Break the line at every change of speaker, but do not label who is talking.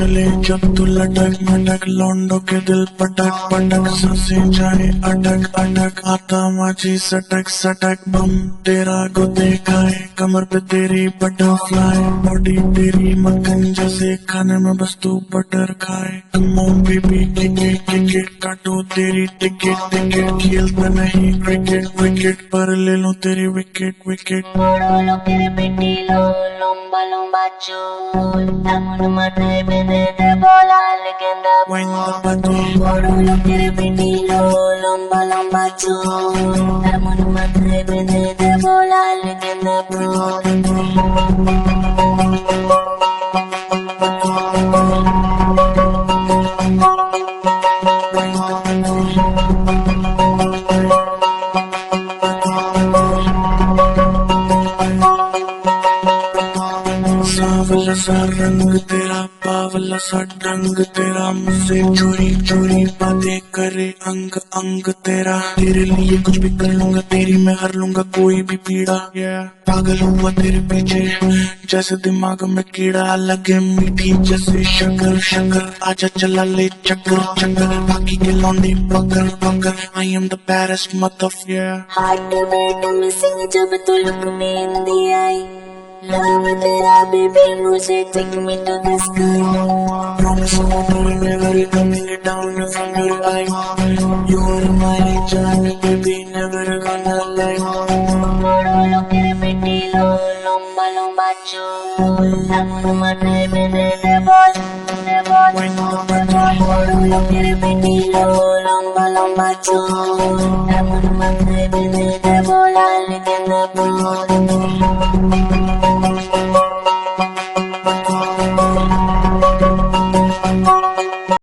चले जब तू लटक मटक लौंडों के दिल पटक पटक सांसें जाए अटक अटक आता माझी सटक सटक बम तेरा गोते खाए कमर पे तेरी बटरफ्लाई बॉडी तेरी मक्खन जैसे खाने में बस तू बटर खाए कम ऑन बेबी क्रिकेट काटो तेरी टिकट टिकट खेलता नहीं क्रिकेट विकेट पर ले लो तेरी wicket wicket
lo quiere petilo, lomba lomba chul, dame una mata y vete de bola, leyenda.
Wind the body
Moro lo quiere petilo, lomba lomba chul, dame una mata y vete de bola, leyenda.
सावला सा रंग तेरा बावला सा ढंग तेरा मुझसे चोरी चोरी बातें करे अंग अंग तेरा तेरे लिए कुछ भी कर लूंगा तेरी मैं हर लूंगा कोई भी पीड़ा पागल हुआ तेरे पीछे जैसे दिमाग में कीड़ा लगे मीठी जैसे शक्कर शक्कर आजा चला ले चक्कर चक्कर बाकी के लौंडे पकड़ पकड़ I am the baddest motherfucker
Heart to beat missing जब तू look में हिंदी आई Love तेरा baby मुझे take me to the sky
Promise I won't never coming down from your eye You are my Johnny baby never gonna lie
Moro lo quiere petilo, lomba lomba chul, dame una mata y vete de bola, de bola.
Wind the body
Moro lo quiere petilo, lomba lomba chul, dame una mata y vete de bola, leyenda.